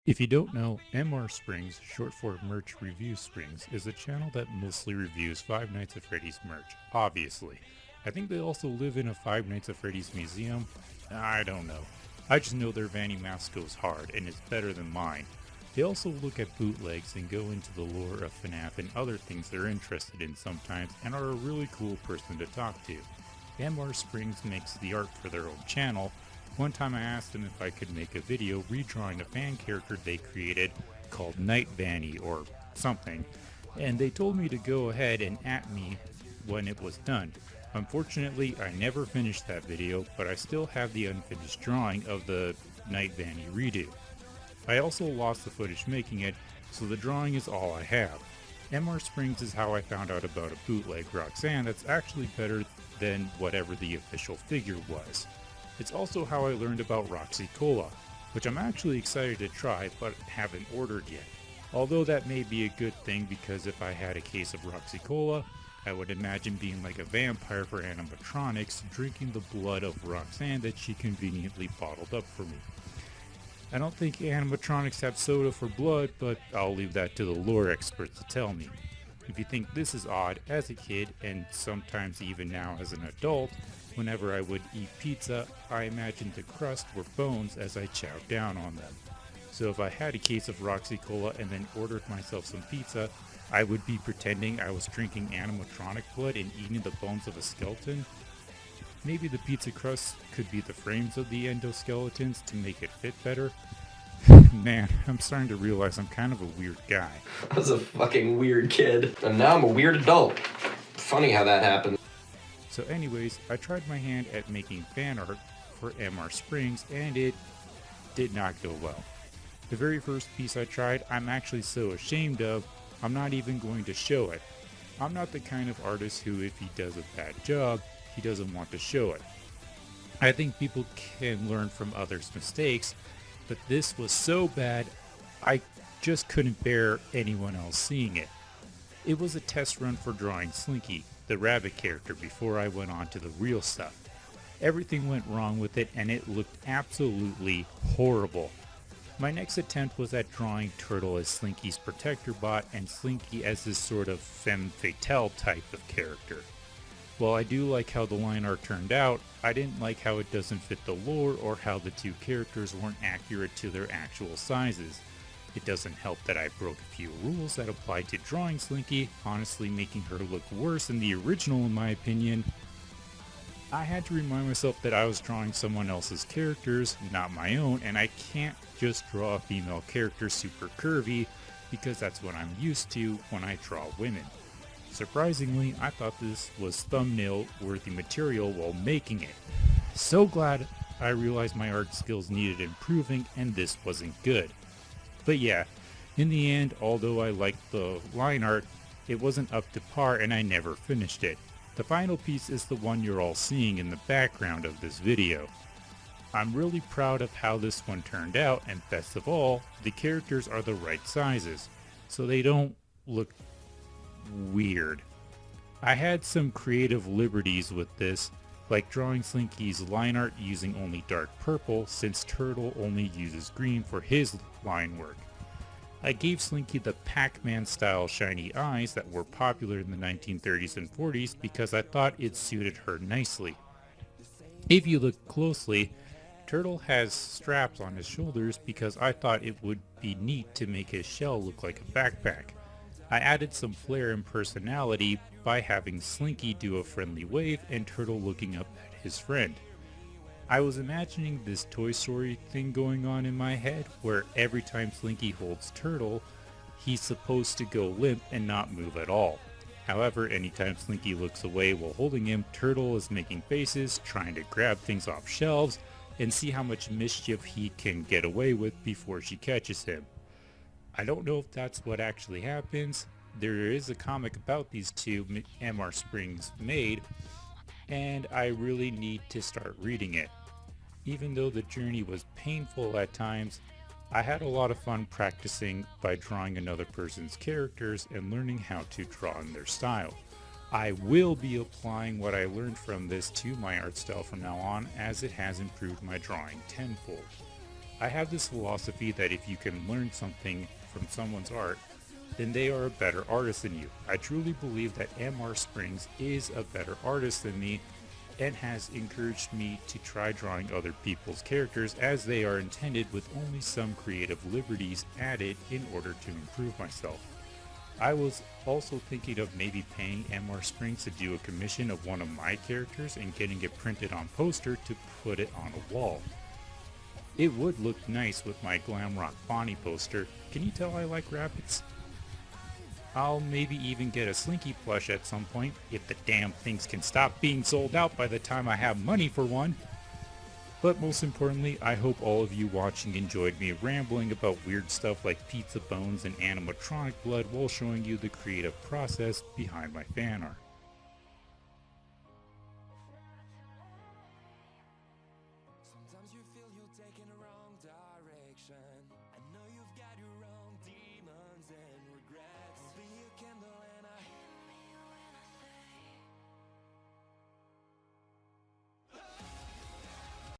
If you don't know, MR Springs, short for Merch Review Springs, is a channel that mostly reviews Five Nights at Freddy's merch, obviously. I think they also live in a Five Nights at Freddy's museum. I don't know. I just know their Vanny mask goes hard and is better than mine. They also look at bootlegs and go into the lore of FNAF and other things they're interested in sometimes and are a really cool person to talk to. MR Springs makes the art for their own channel. One time I asked them if I could make a video redrawing a fan character they created called Night Vanny or something, and they told me to go ahead and at me when it was done. Unfortunately, I never finished that video, but I still have the unfinished drawing of the Night Vanny redo. I also lost the footage making it, so the drawing is all I have. MR Springs is how I found out about a bootleg Roxanne that's actually better than whatever the official figure was. It's also how I learned about Roxy Cola, which I'm actually excited to try but haven't ordered yet. Although that may be a good thing because if I had a case of Roxy Cola, I would imagine being like a vampire for animatronics, drinking the blood of Roxanne that she conveniently bottled up for me. I don't think animatronics have soda for blood, but I'll leave that to the lore experts to tell me. If you think this is odd, as a kid, and sometimes even now as an adult, whenever I would eat pizza, I imagined the crust were bones as I chowed down on them. So if I had a case of Roxy Cola and then ordered myself some pizza, I would be pretending I was drinking animatronic blood and eating the bones of a skeleton. Maybe the pizza crust could be the frames of the endoskeletons to make it fit better. Man, I'm starting to realize I'm kind of a weird guy. I was a fucking weird kid, and now I'm a weird adult. Funny how that happened. So anyways, I tried my hand at making fan art for MR Springs, and it did not go well. The very first piece I tried, I'm actually so ashamed of, I'm not even going to show it. I'm not the kind of artist who, if he does a bad job, he doesn't want to show it. I think people can learn from others' mistakes, but this was so bad, I just couldn't bear anyone else seeing it. It was a test run for drawing Slinky, the rabbit character, before I went on to the real stuff. Everything went wrong with it and it looked absolutely horrible. My next attempt was at drawing Turtle as Slinky's protector bot and Slinky as this sort of femme fatale type of character. While I do like how the line art turned out, I didn't like how it doesn't fit the lore or how the two characters weren't accurate to their actual sizes. It doesn't help that I broke a few rules that applied to drawing Slinky, honestly making her look worse than the original in my opinion. I had to remind myself that I was drawing someone else's characters, not my own, and I can't just draw a female character super curvy because that's what I'm used to when I draw women. Surprisingly, I thought this was thumbnail worthy material while making it. So glad I realized my art skills needed improving and this wasn't good. But yeah, in the end, although I liked the line art, it wasn't up to par and I never finished it. The final piece is the one you're all seeing in the background of this video. I'm really proud of how this one turned out, and best of all, the characters are the right sizes, so they don't look weird. I had some creative liberties with this, like drawing Slinky's line art using only dark purple since Turtle only uses green for his line work. I gave Slinky the Pac-Man style shiny eyes that were popular in the 1930s and 40s because I thought it suited her nicely. If you look closely, Turtle has straps on his shoulders because I thought it would be neat to make his shell look like a backpack. I added some flair and personality by having Slinky do a friendly wave and Turtle looking up at his friend. I was imagining this Toy Story thing going on in my head where every time Slinky holds Turtle, he's supposed to go limp and not move at all. However, anytime Slinky looks away while holding him, Turtle is making faces, trying to grab things off shelves, and see how much mischief he can get away with before she catches him. I don't know if that's what actually happens. There is a comic about these two MR Springs made, and I really need to start reading it. Even though the journey was painful at times, I had a lot of fun practicing by drawing another person's characters and learning how to draw in their style. I will be applying what I learned from this to my art style from now on, as it has improved my drawing tenfold. I have this philosophy that if you can learn something from someone's art, then they are a better artist than you. I truly believe that MR Springs is a better artist than me and has encouraged me to try drawing other people's characters as they are intended, with only some creative liberties added in order to improve myself. I was also thinking of maybe paying MR Springs to do a commission of one of my characters and getting it printed on poster to put it on a wall. It would look nice with my Glam Rock Bonnie poster. Can you tell I like rabbits? I'll maybe even get a Slinky plush at some point, if the damn things can stop being sold out by the time I have money for one. But most importantly, I hope all of you watching enjoyed me rambling about weird stuff like pizza bones and animatronic blood while showing you the creative process behind my fan art. Sometimes you feel you're taking a wrong direction.